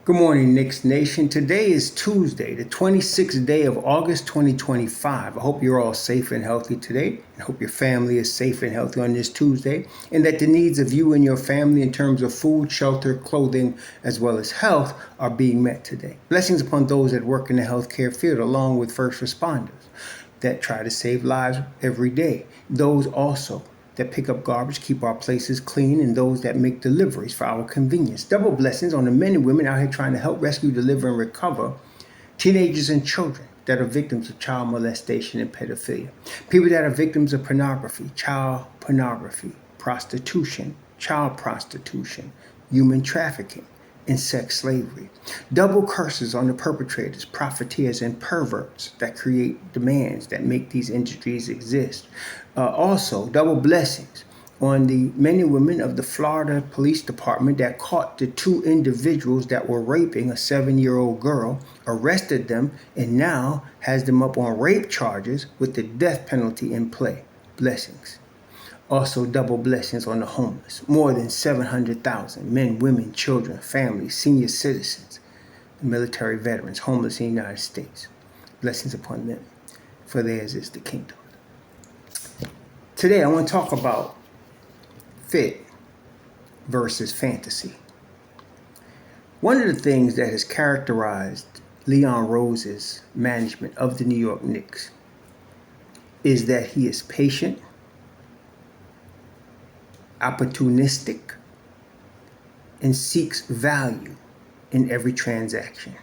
Good morning, Knicks Nation. Today is Tuesday, the 26th day of August 2025. I hope you're all safe and healthy today. I hope your family is safe and healthy on this Tuesday, and that the needs of you and your family in terms of food, shelter, clothing, as well as health are being met today. Blessings upon those that work in the healthcare field, along with first responders that try to save lives every day. Those also that pick up garbage, keep our places clean, and those that make deliveries for our convenience. Double blessings on the men and women out here trying to help rescue, deliver, and recover teenagers and children that are victims of child molestation and pedophilia. People that are victims of pornography, child pornography, prostitution, child prostitution, human trafficking, and sex slavery. Double curses on the perpetrators, profiteers, and perverts that create demands that make these industries exist. Also, double blessings on the men and women of the Florida Police Department that caught the two individuals that were raping a 7-year-old girl, arrested them, and now has them up on rape charges with the death penalty in play. Blessings. Also, double blessings on the homeless. More than 700,000 men, women, children, families, senior citizens, military veterans, homeless in the United States. Blessings upon them, for theirs is the kingdom. Today, I want to talk about fit versus fantasy. One of the things that has characterized Leon Rose's management of the New York Knicks is that he is patient, opportunistic, and seeks value in every transaction.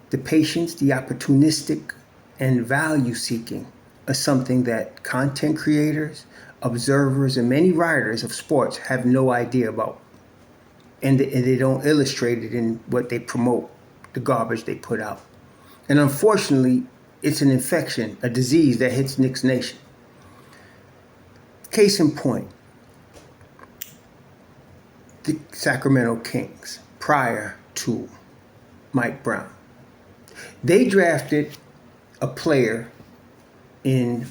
The patience, the opportunistic, and value seeking are something that content creators, observers, and many writers of sports have no idea about. And they don't illustrate it in what they promote, the garbage they put out. And unfortunately, it's an infection, a disease that hits Knicks Nation. Case in point, the Sacramento Kings, prior to Mike Brown. They drafted a player in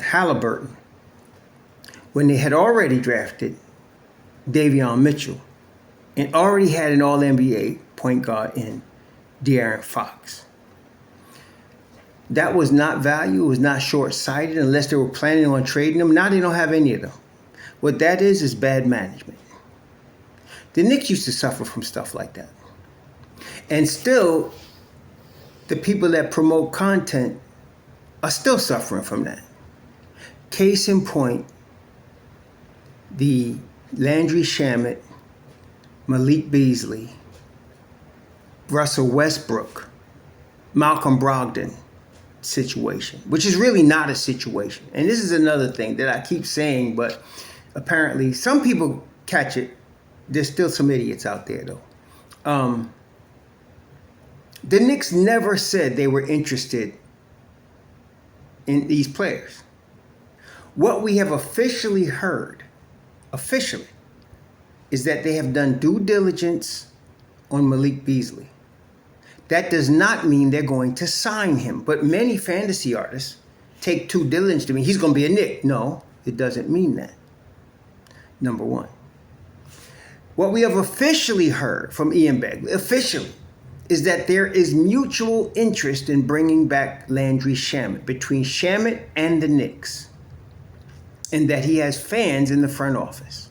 Halliburton when they had already drafted Davion Mitchell and already had an All-NBA point guard in De'Aaron Fox. That was not value. It was not short-sighted unless they were planning on trading them. Now they don't have any of them. What that is bad management. The Knicks used to suffer from stuff like that. And still, the people that promote content are still suffering from that. Case in point, the Landry Shamet, Malik Beasley, Russell Westbrook, Malcolm Brogdon situation, which is really not a situation. And this is another thing that I keep saying, but apparently some people catch it. There's still some idiots out there, though. The Knicks never said they were interested in these players. What we have officially heard, is that they have done due diligence on Malik Beasley. That does not mean they're going to sign him. But many fantasy artists take due diligence to mean he's going to be a Knick. No, it doesn't mean that. Number one. What we have officially heard from Ian Begley, is that there is mutual interest in bringing back Landry Shamet, between Shamet and the Knicks, and that he has fans in the front office.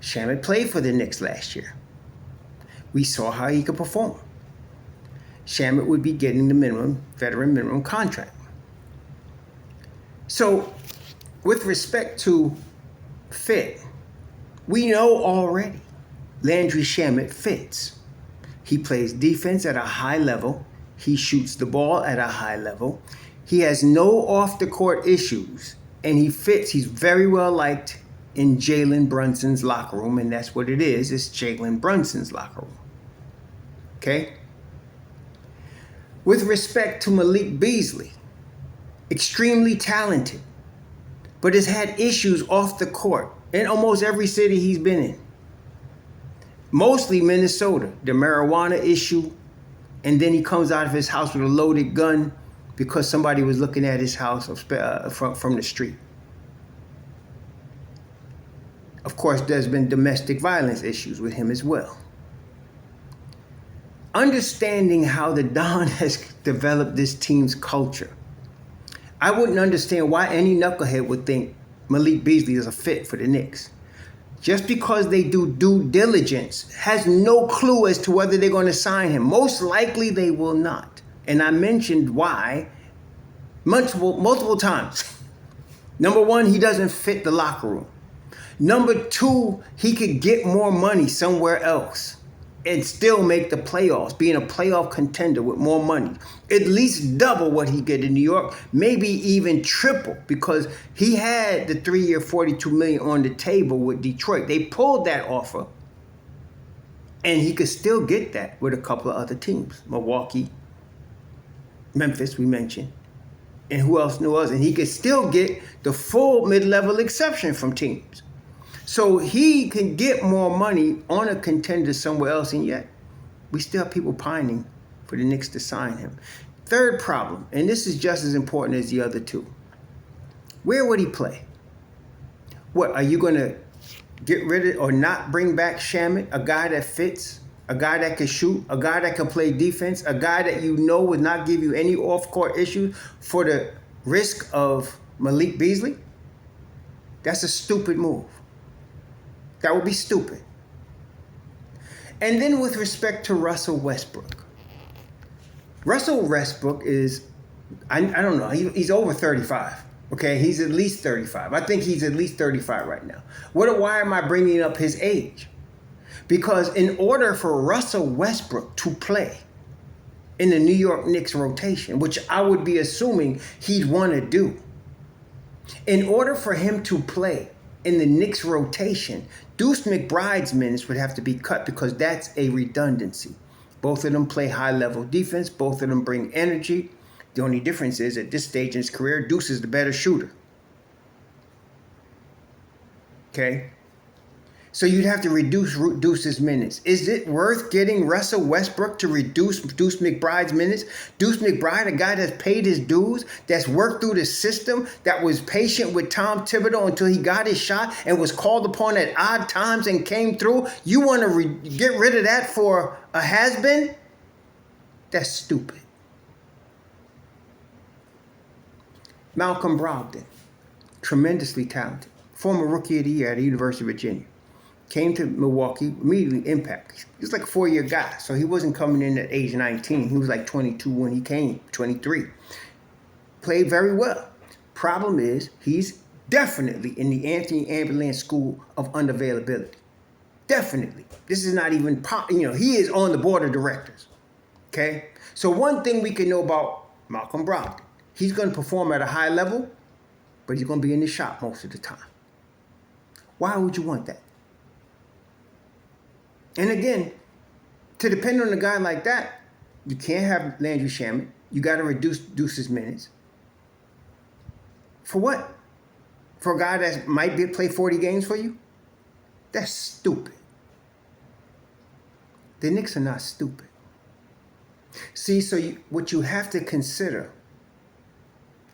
Shamet played for the Knicks last year. We saw how he could perform. Shamet would be getting the veteran minimum contract. So, with respect to fit, we know already Landry Shamet fits. He plays defense at a high level. He shoots the ball at a high level. He has no off-the-court issues, and he fits. He's very well liked in Jalen Brunson's locker room, and that's what it is. It's Jalen Brunson's locker room. Okay? With respect to Malik Beasley, extremely talented, but has had issues off the court in almost every city he's been in. Mostly Minnesota, the marijuana issue, and then he comes out of his house with a loaded gun because somebody was looking at his house from the street. Of course, there's been domestic violence issues with him as well. Understanding how the Don has developed this team's culture, I wouldn't understand why any knucklehead would think Malik Beasley is a fit for the Knicks. Just because they do due diligence has no clue as to whether they're going to sign him. Most likely they will not. And I mentioned why multiple times. Number one, he doesn't fit the locker room. Number two, he could get more money somewhere else and still make the playoffs, being a playoff contender with more money. At least double what he get in New York, maybe even triple, because he had the 3-year $42 million on the table with Detroit. They pulled that offer, and he could still get that with a couple of other teams. Milwaukee, Memphis, we mentioned. And who else knew us? And he could still get the full mid-level exception from teams. So he can get more money on a contender somewhere else, and yet we still have people pining for the Knicks to sign him. Third problem, and this is just as important as the other two. Where would he play? What, are you going to get rid of or not bring back Shamet, a guy that fits, a guy that can shoot, a guy that can play defense, a guy that you know would not give you any off-court issues for the risk of Malik Beasley? That's a stupid move. That would be stupid. And then with respect to Russell Westbrook. Russell Westbrook is, I don't know, he's over 35. Okay, he's at least 35. I think he's at least 35 right now. Why am I bringing up his age? Because in order for Russell Westbrook to play in the New York Knicks rotation, which I would be assuming he'd want to do, in order for him to play in the Knicks rotation, Deuce McBride's minutes would have to be cut because that's a redundancy. Both of them play high-level defense. Both of them bring energy. The only difference is at this stage in his career, Deuce is the better shooter. Okay? So you'd have to reduce Deuce's minutes. Is it worth getting Russell Westbrook to reduce Deuce McBride's minutes? Deuce McBride, a guy that's paid his dues, that's worked through the system, that was patient with Tom Thibodeau until he got his shot and was called upon at odd times and came through. You want to get rid of that for a has-been? That's stupid. Malcolm Brogdon, tremendously talented, former Rookie of the Year at the University of Virginia. Came to Milwaukee, immediately impact. He was like a 4-year guy, so he wasn't coming in at age 19. He was like 22 when he came, 23. Played very well. Problem is, he's definitely in the Anthony Ambulance school of unavailability. Definitely. This is not even, he is on the board of directors. Okay? So one thing we can know about Malcolm Brogdon, he's going to perform at a high level, but he's going to be in the shop most of the time. Why would you want that? And again, to depend on a guy like that, you can't have Landry Shamet. You got to reduce Deuce's minutes. For what? For a guy that might play 40 games for you? That's stupid. The Knicks are not stupid. See, so what you have to consider,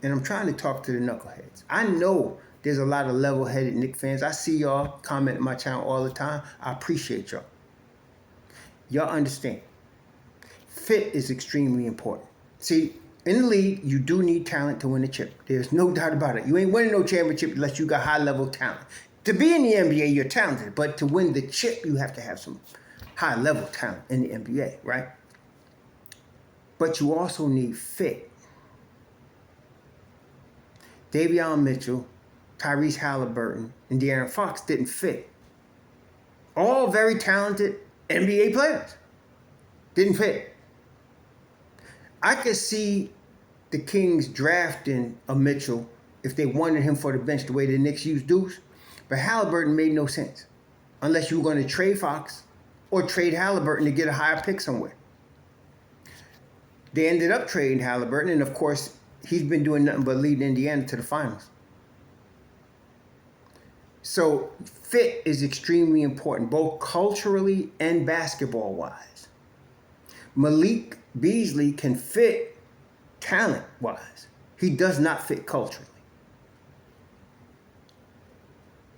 and I'm trying to talk to the knuckleheads. I know there's a lot of level-headed Knicks fans. I see y'all comment on my channel all the time. I appreciate y'all. Y'all understand. Fit is extremely important. See, in the league, you do need talent to win a chip. There's no doubt about it. You ain't winning no championship unless you got high-level talent. To be in the NBA, you're talented, but to win the chip, you have to have some high-level talent in the NBA, right? But you also need fit. Davion Mitchell, Tyrese Halliburton, and De'Aaron Fox didn't fit. All very talented NBA players. Didn't fit. I could see the Kings drafting a Mitchell if they wanted him for the bench the way the Knicks used Deuce. But Halliburton made no sense unless you were going to trade Fox or trade Halliburton to get a higher pick somewhere. They ended up trading Halliburton, and of course, he's been doing nothing but leading Indiana to the finals. So fit is extremely important, both culturally and basketball-wise. Malik Beasley can fit talent-wise. He does not fit culturally.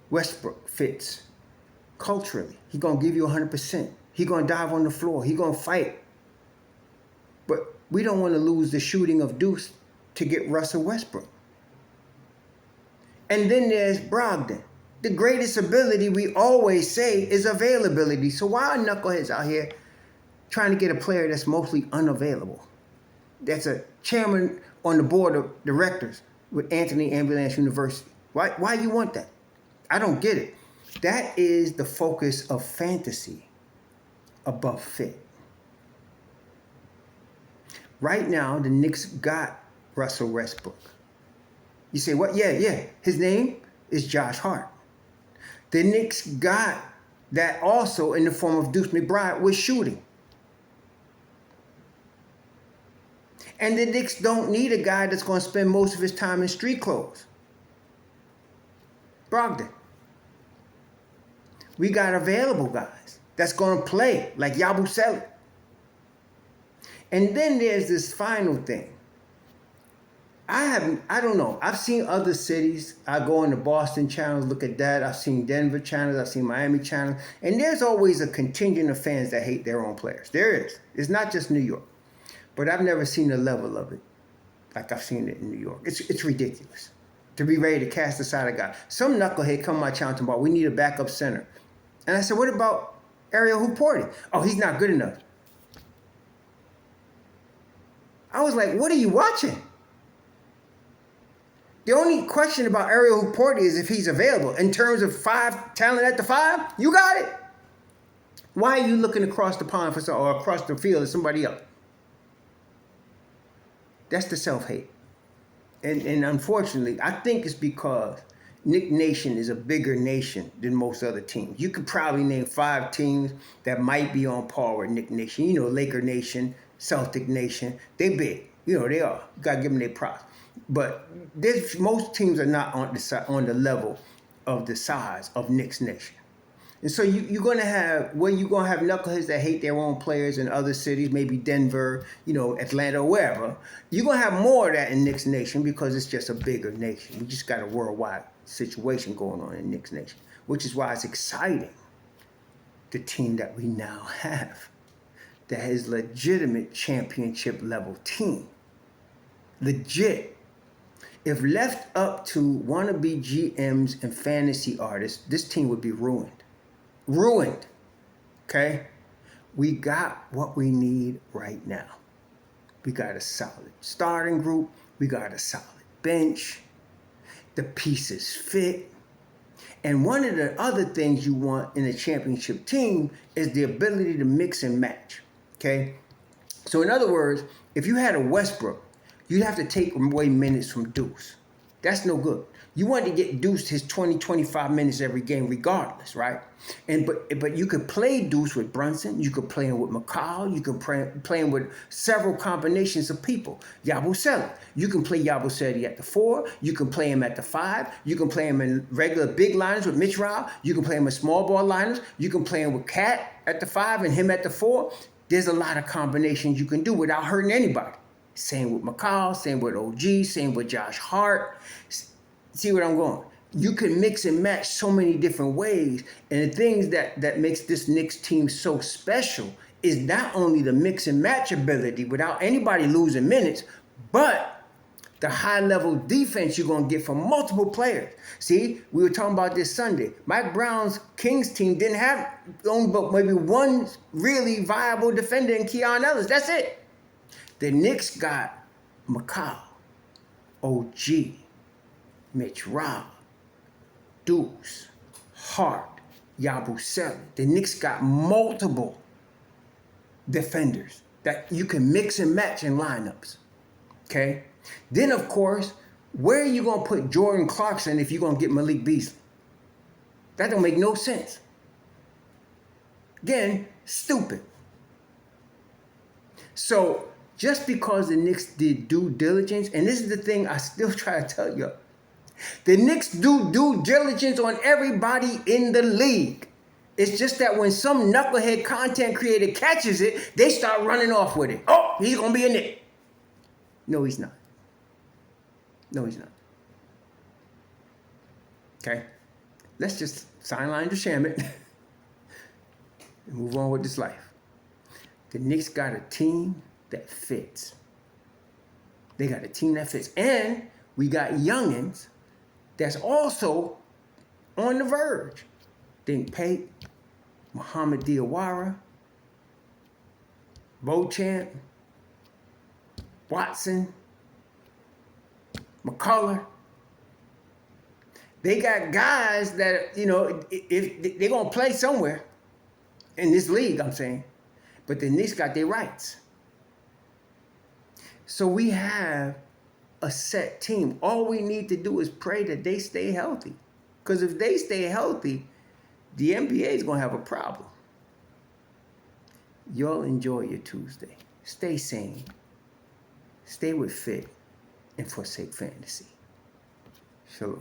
Westbrook fits culturally. He gonna give you 100%. He gonna dive on the floor. He gonna fight. But we don't want to lose the shooting of Deuce to get Russell Westbrook. And then there's Brogdon. The greatest ability, we always say, is availability. So why are knuckleheads out here trying to get a player that's mostly unavailable? That's a chairman on the board of directors with Anthony Ambulance University. Why you want that? I don't get it. That is the focus of fantasy above fit. Right now, the Knicks got Russell Westbrook. You say, what? Yeah. His name is Josh Hart. The Knicks got that also in the form of Deuce McBride with shooting. And the Knicks don't need a guy that's going to spend most of his time in street clothes. Brogdon. We got available guys that's going to play like Yabusele. And then there's this final thing. I don't know. I've seen other cities. I go on the Boston channels, look at that. I've seen Denver channels. I've seen Miami channels. And there's always a contingent of fans that hate their own players. There is. It's not just New York. But I've never seen the level of it like I've seen it in New York. It's ridiculous to be ready to cast aside a guy. Some knucklehead come on my channel tomorrow, we need a backup center. And I said, what about Ariel Hooporti? Oh, he's not good enough. I was like, what are you watching? The only question about Ariel Hooporti is if he's available. In terms of talent at the 5, you got it. Why are you looking across the pond or across the field at somebody else? That's the self-hate. And unfortunately, I think it's because Knick Nation is a bigger nation than most other teams. You could probably name 5 teams that might be on par with Knick Nation. You know, Laker Nation, Celtic Nation. They big. You know, they are. You got to give them their props. But most teams are not on the level of the size of Knicks Nation. And so you're going to have knuckleheads that hate their own players in other cities, maybe Denver, Atlanta, or wherever. You're going to have more of that in Knicks Nation because it's just a bigger nation. We just got a worldwide situation going on in Knicks Nation, which is why it's exciting, the team that we now have that is legitimate championship level team. Legit. If left up to wannabe GMs and fantasy artists, this team would be ruined. Ruined. Okay? We got what we need right now. We got a solid starting group. We got a solid bench. The pieces fit. And one of the other things you want in a championship team is the ability to mix and match. Okay? So in other words, if you had a Westbrook, you'd have to take away minutes from Deuce. That's no good. You want to get Deuce his 20, 25 minutes every game regardless, right? But you could play Deuce with Brunson. You could play him with McCall. You could play him with several combinations of people. Yabusele. You can play Yabusele at the 4. You can play him at the 5. You can play him in regular big liners with Mitch Rao. You can play him in small ball liners. You can play him with Cat at the 5 and him at the 4. There's a lot of combinations you can do without hurting anybody. Same with McCall, same with OG, same with Josh Hart. See what I'm going? You can mix and match so many different ways. And the things that makes this Knicks team so special is not only the mix and match ability without anybody losing minutes, but the high-level defense you're going to get from multiple players. See, we were talking about this Sunday. Mike Brown's Kings team didn't have only but maybe one really viable defender in Keon Ellis. That's it. The Knicks got McCall, OG, Mitch Rao, Deuce, Hart, Yabusele. The Knicks got multiple defenders that you can mix and match in lineups. Okay? Then, of course, where are you going to put Jordan Clarkson if you're going to get Malik Beasley? That don't make no sense. Again, stupid. So, just because the Knicks did due diligence, and this is the thing I still try to tell you, the Knicks do due diligence on everybody in the league. It's just that when some knucklehead content creator catches it, they start running off with it. Oh, he's going to be a Knick. No, he's not. No, he's not. Okay? let's just sideline the Shamit and move on with this life. The Knicks got a team that fits. They got a team that fits. And we got youngins that's also on the verge. Think Pate, Muhammad Diawara, Beauchamp, Watson, McCullough. They got guys that, if they're going to play somewhere in this league, I'm saying. But the Knicks got their rights. So we have a set team. All we need to do is pray that they stay healthy. Because if they stay healthy, the NBA is going to have a problem. Y'all enjoy your Tuesday. Stay sane. Stay with fit and forsake fantasy. Shalom.